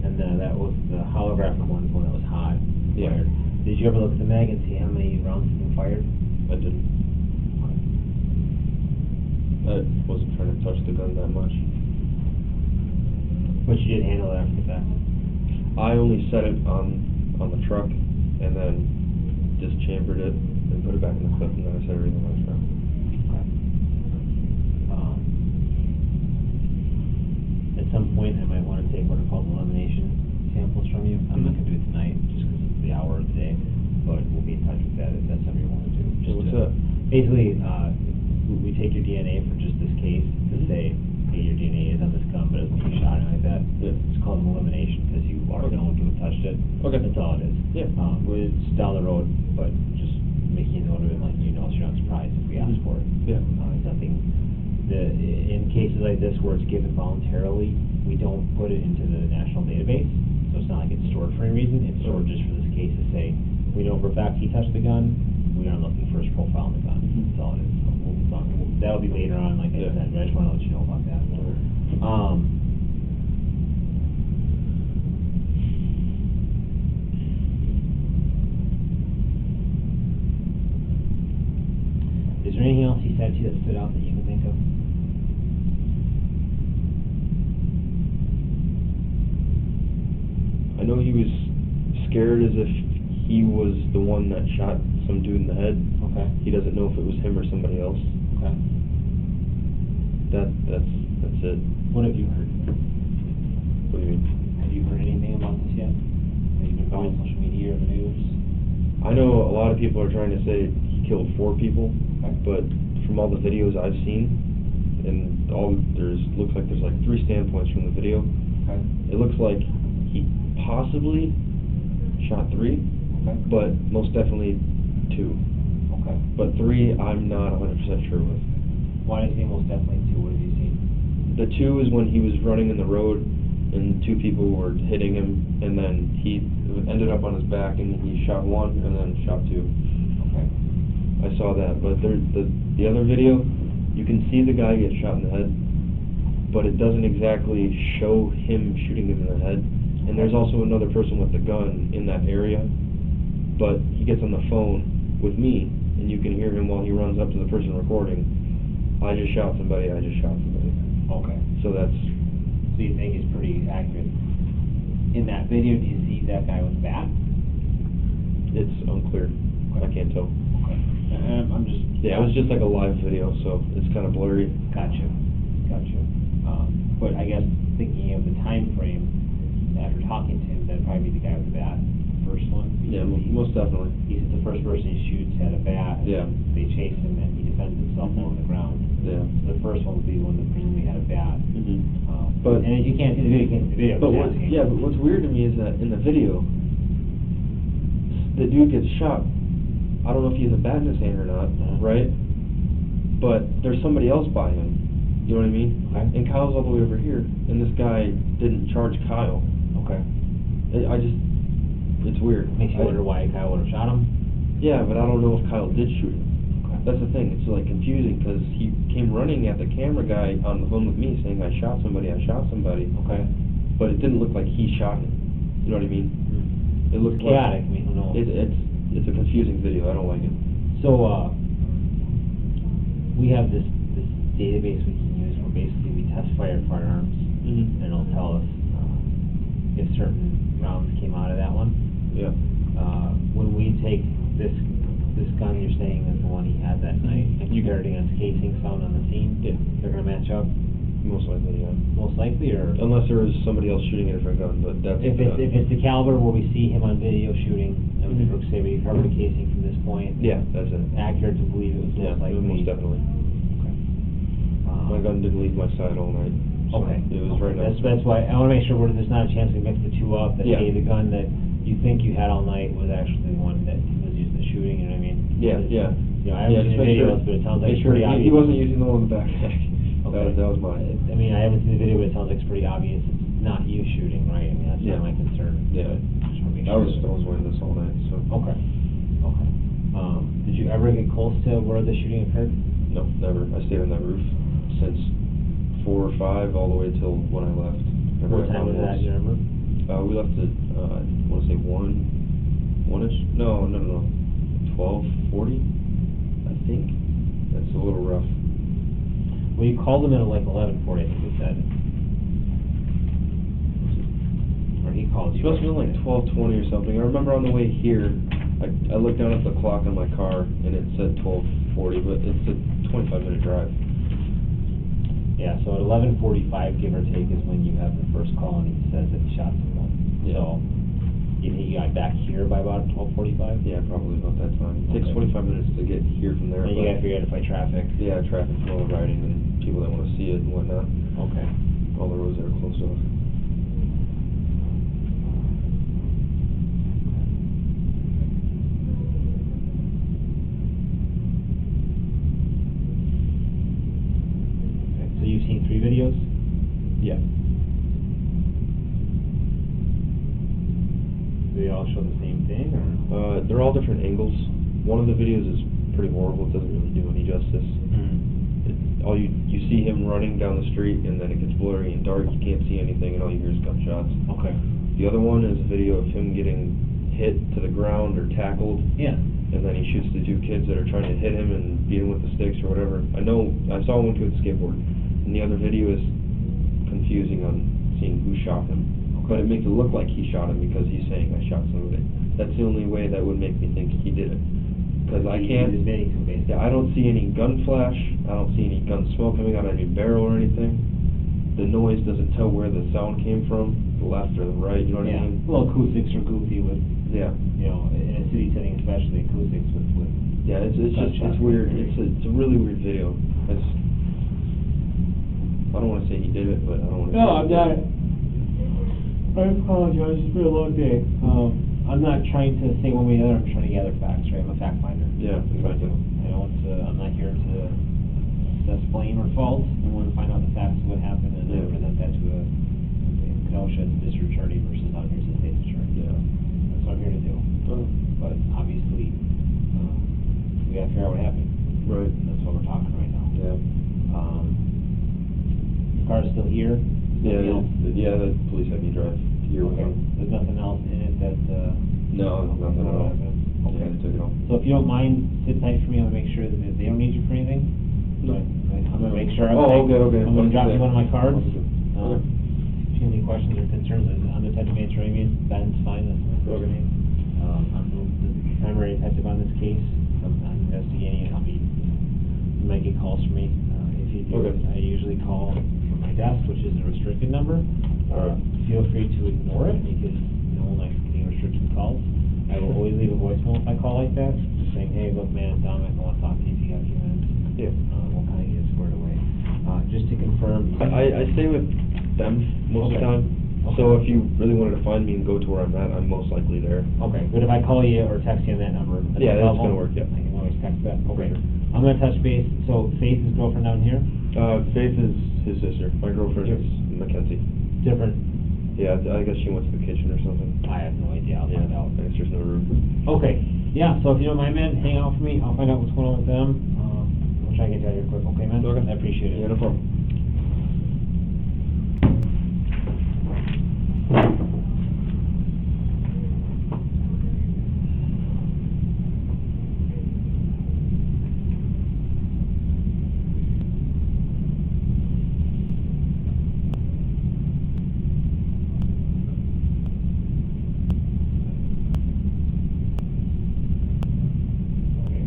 And that was the holographic one that was hot. Yeah. Fired. Did you ever look at the mag and see how many rounds have been fired? I didn't. I wasn't trying to touch the gun that much. But you did handle it after the fact? I only set it on the truck and then just chambered it and put it back in the clip and then I set everything on the truck. At some point, I might want to take what are called elimination samples from you. I'm not going to do it tonight, just because it's the hour of the day, but we'll be in touch with that if that's something you want to do. So what's that? Basically, we take your DNA for just this case to say, hey, your DNA is on this gun, but it doesn't mean you shot it like that. Yeah. It's called an elimination because you are the only one who touched it. Okay. That's all it is. Yeah. It's down the road, but just making a note of it, like, so you're not surprised if we ask for it. Yeah. It's nothing. In cases like this where it's given voluntarily, we don't put it into the national database, so it's not like it's stored for any reason. It's stored just for this case to say, we know for a fact he touched the gun, we are looking for his profile on the gun. That's all it is. So that'll be later on, like I said, but I just want to let you know about that. Is there anything else he said to you that stood out that you can think of? I know he was scared as if he was the one that shot some dude in the head. Okay. He doesn't know if it was him or somebody else. Okay. That's it. What have you heard? What do you mean? Have you heard anything about this yet? Have you been following social media or the news? I know a lot of people are trying to say killed 4 people, Okay. but from all the videos I've seen, and looks like there's like 3 standpoints from the video. Okay. It looks like he possibly shot 3, Okay. but most definitely 2. Okay. But 3, I'm not 100% sure with. Why does he most definitely 2? What have you seen? The 2 is when he was running in the road, and 2 people were hitting him, and then he ended up on his back, and he shot 1, and then shot 2. Okay. I saw that, but the other video, you can see the guy get shot in the head, but it doesn't exactly show him shooting him in the head. And there's also another person with the gun in that area, but he gets on the phone with me, and you can hear him while he runs up to the person recording. I just shot somebody, I just shot somebody. Okay. So that's... So you think he's pretty accurate? In that video, do you see that guy with a bat? It's unclear. I can't tell. Okay. I'm just... Yeah, it was just like a live video, so it's kind of blurry. Gotcha. But I guess thinking of the time frame, after talking to him, that'd probably be the guy with the bat, the first one. Yeah, Because most definitely. He's the first person he shoots had a bat. Yeah. They chase him and he defends himself on the ground. Yeah. So the first one would be the one that presumably had a bat. But- And if you can't see the video, you can't see the video. But I'm just asking. but what's weird to me is that in the video, the dude gets shot. I don't know if he has a bat in his hand or not, right? But there's somebody else by him. You know what I mean? Okay. And Kyle's all the way over here, and this guy didn't charge Kyle. Okay. It's weird. Makes you wonder why Kyle would have shot him? Yeah, but I don't know if Kyle did shoot him. Okay. That's the thing. It's like confusing because he came running at the camera guy on the phone with me saying, I shot somebody. Okay. But it didn't look like he shot him. You know what I mean? It looked Chaotic, like... I mean, who knows? It's a confusing video. I don't like it. So, we have this database we can use where basically we test fire firearms, and it'll tell us if certain rounds came out of that one. Yeah. When we take this gun you're saying is the one he had that night, and compare it against casings found on the scene, Yeah. they're gonna match up? Most likely, yeah. Most likely, or? Unless there was somebody else shooting a different gun, but that's... If it's the caliber where we see him on video shooting, and Mhm. say we recovered a casing from this point. Yeah, that's it. Accurate to believe it was Yeah, most likely. most definitely. Okay. My gun didn't leave my side all night. So Okay. It was very nice. That's why, I wanna make sure there's not a chance we mix the two up, that Yeah. hey, the gun that you think you had all night was actually the one that was used in the shooting, you know what I mean? Yeah, yeah. You know, I haven't seen the videos, but it sounds like it's pretty obvious. He wasn't using the one in the backpack. Okay. That was mine. I mean, I haven't seen the video, but it sounds like it's pretty obvious it's not you shooting, right? I mean, that's Yeah. not my concern. Yeah. But just wanna make I sure was that- wearing this all night, so... Okay. Did you ever get close to where the shooting occurred? No, never. I stayed on that roof since 4 or 5 all the way till when I left. What time was that, do you remember? We left at, I want to say 1-ish? No. 12:40, I think. That's a little rough. Well, you called him at like 11:40, I think you said. Or he called you. It must have been like 12:20 or something. I remember on the way here, I looked down at the clock on my car and it said 12:40, but it's a 25-minute drive. Yeah, so at 11:45, give or take, is when you have the first call and he says that he shot someone. Yeah. So, you think you got back here by about 12:45? Yeah, probably about that time. It takes Okay. 25 minutes to get here from there. And you but- gotta figure out to fight traffic. Yeah, traffic flow, riding, and people that want to see it and whatnot. Okay. All the roads that are closed off. Okay. So you've seen 3 videos? Yeah. Do they all show the same thing, or? They're all different angles. One of the videos is pretty horrible. It doesn't really do any justice. You see him running down the street, and then it gets blurry and dark. You can't see anything, and all you hear is gunshots. Okay. The other one is a video of him getting hit to the ground or tackled, Yeah. and then he shoots the 2 kids that are trying to hit him and beat him with the sticks or whatever. I saw one with a skateboard, and the other video is confusing on seeing who shot him. But it makes it look like he shot him because he's saying, I shot somebody. That's the only way that would make me think he did it. Because I can't... Yeah, I don't see any gun flash, I don't see any gun smoke coming out of any barrel or anything. The noise doesn't tell where the sound came from, the left or the right, you know what I mean? Well, acoustics are goofy with, Yeah. you know, in a city setting especially, acoustics with Yeah, it's just, it's weird, it's a really weird video. I don't wanna say he did it, but I don't wanna say. No, I'm not. I apologize, it's been a long day. I'm not trying to say one way or the other, I'm trying to gather facts, right? I'm a fact finder. Yeah, exactly. I don't, I'm not here to assess blame or fault. I want to find out the facts of what happened and then Yeah. present that to Kenosha district attorney versus down here to the state's attorney. Yeah. That's what I'm here to do. But obviously, we gotta figure out what happened. Right. That's what we're talking right now. Yeah. The car's still here? Yeah, the police had me drive here with Okay, them. there's nothing else in it that, No, nothing at all. Okay. Yeah, they took it all. So if you don't mind, sit tight for me, I'm gonna make sure that they don't need you for anything. No. Right, I'm gonna make sure. Oh, okay. I'm gonna drop you Okay. one of my cards. Okay. If you have any questions or concerns, I'm the detective answering you, Ben's fine, that's my first Okay. name. I'm the primary detective on this case, I'm investigating it, you might get calls from me. If you do, Okay. I usually call from my desk, which is a restricted number. Alright. Feel free to ignore it, because no one likes getting restricted calls. I will always leave a voicemail if I call like that, just saying, hey, look, man, Dominick, I wanna talk to you if you got a few minutes. Yeah. We'll kinda get it squared away. Just to confirm. I stay with them most of the Okay. time, Okay. so if you really wanted to find me and go to where I'm at, I'm most likely there. Okay, but if I call you or text you on that number? Yeah, that's cell gonna phone, work, yeah. I can always text that, okay. Sure. I'm gonna touch base, so Faith is girlfriend down here? Faith is his sister, my girlfriend Sure. is Mackenzie. Different? Yeah, I guess she went to the kitchen or something. I have no idea, I'll find out. I guess there's no room. Okay, yeah, so if you don't mind, man, hang out for me, I'll find out what's going on with them. I'll try and get you out of here quick, okay, man? Okay. I appreciate it. Yeah, no problem. Okay.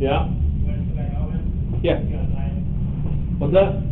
Yeah? Yeah. What's that?